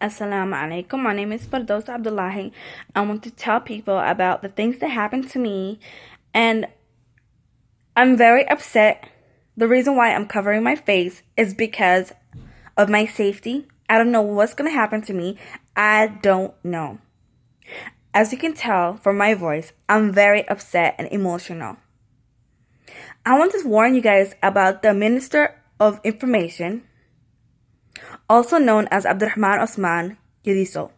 Assalamu alaikum. My name is Fardos Abdullahi. I want to tell people about the things that happened to me, and I'm very upset. The reason why I'm covering my face is because of my safety. I don't know what's going to happen to me. I don't know. As you can tell from my voice, I'm very upset and emotional. I want to warn you guys about the Minister of Information, also known as Abdurrahman Osman Yuriso.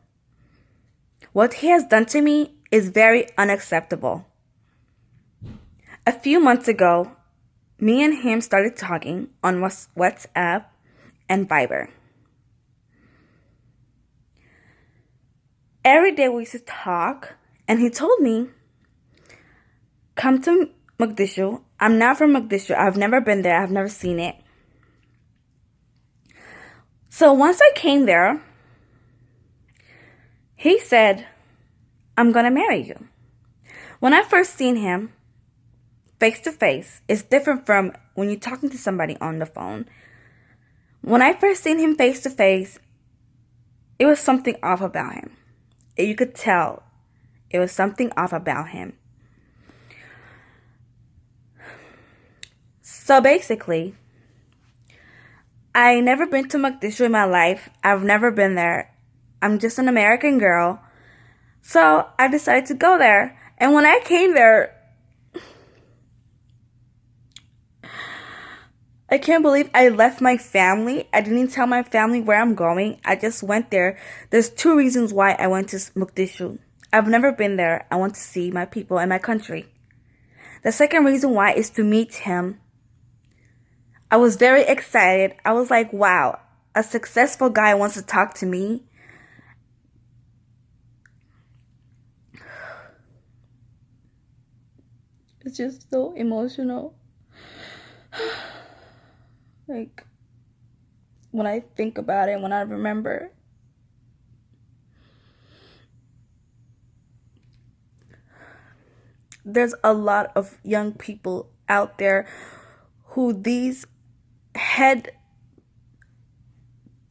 What he has done to me is very unacceptable. A few months ago, me and him started talking on WhatsApp and Viber. Every day we used to talk, and he told me, come to Mogadishu. I'm not from Mogadishu. I've never been there. I've never seen it. So once I came there, he said, I'm going to marry you. When I first seen him face to face, it's different from when you're talking to somebody on the phone. When I first seen him face to face, it was something off about him. You could tell it was something off about him. So basically, I never been to Mogadishu in my life. I've never been there. I'm just an American girl. So I decided to go there. And when I came there, I can't believe I left my family. I didn't tell my family where I'm going. I just went there. There's two reasons why I went to Mogadishu. I've never been there. I want to see my people and my country. The second reason why is to meet him. I was very excited. I was like, wow, a successful guy wants to talk to me. It's just so emotional. Like, when I think about it, when I remember. There's a lot of young people out there who these head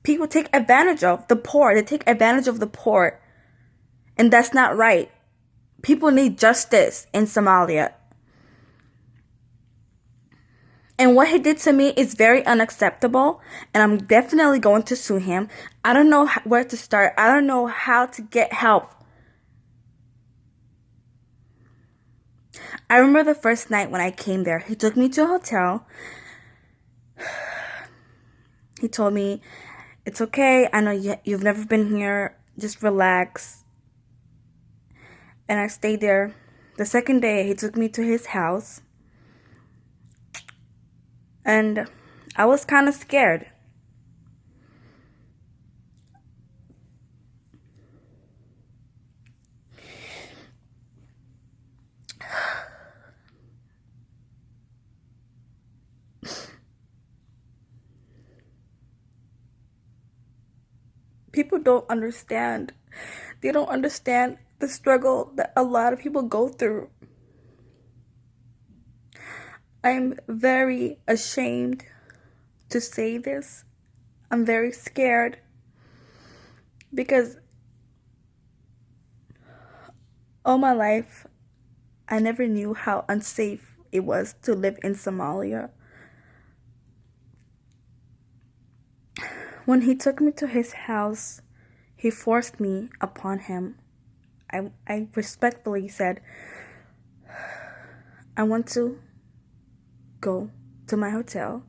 people take advantage of. The poor. They take advantage of the poor. And that's not right. People need justice in Somalia. And what he did to me is very unacceptable, and I'm definitely going to sue him. I don't know where to start. I don't know how to get help. I remember the first night when I came there. He took me to a hotel. He told me, it's okay. I know you've never been here. Just relax. And I stayed there. The second day, he took me to his house. And I was kind of scared. People don't understand. They don't understand the struggle that a lot of people go through. I'm very ashamed to say this. I'm very scared because all my life I never knew how unsafe it was to live in Somalia. When he took me to his house, he forced me upon him. I respectfully said, I want to go to my hotel.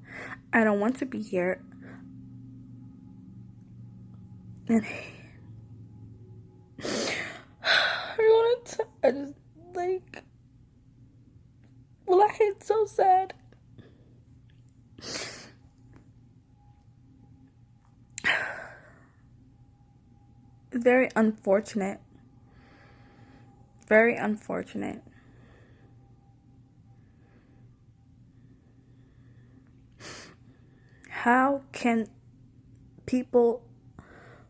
I don't want to be here. And I just like, well, I hate so sad. Very unfortunate. Very unfortunate. How can people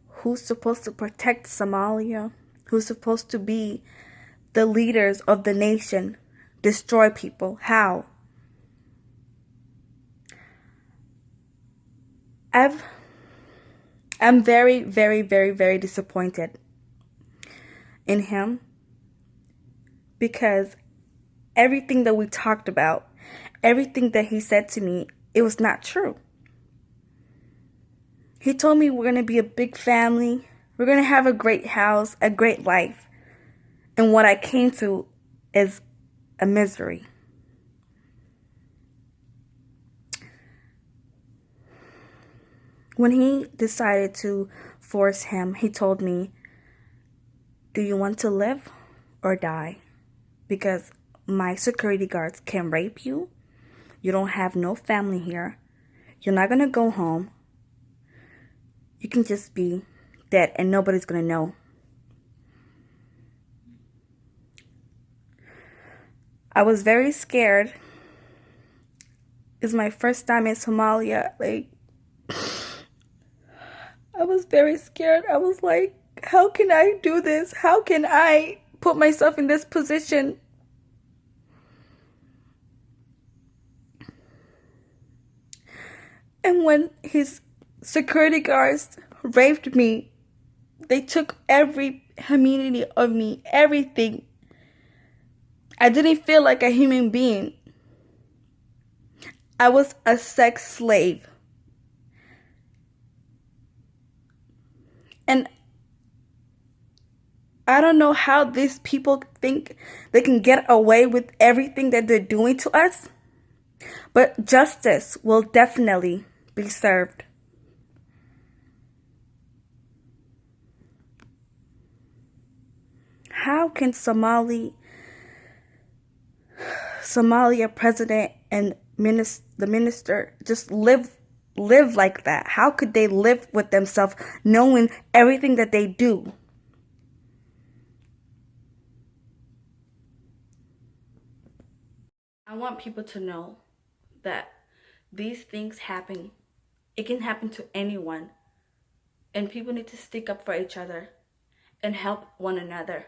who's supposed to protect Somalia, who's supposed to be the leaders of the nation, destroy people? How? I'm very, very, very, very disappointed in him because everything that we talked about, everything that he said to me, it was not true. He told me we're going to be a big family. We're going to have a great house, a great life. And what I came to is a misery. When he decided to force him, he told me, "Do you want to live or die? Because my security guards can rape you. You don't have no family here. You're not going to go home. You can just be dead and nobody's going to know." I was very scared. It's my first time in Somalia. I was very scared. I was like, how can I do this? How can I put myself in this position? And when his security guards raped me, they took every humanity of me, everything. I didn't feel like a human being. I was a sex slave. And I don't know how these people think they can get away with everything that they're doing to us. But justice will definitely be served. How can Somalia president and the minister just live like that? How could they live with themselves knowing everything that they do? I want people to know that these things happen. It can happen to anyone. And people need to stick up for each other and help one another.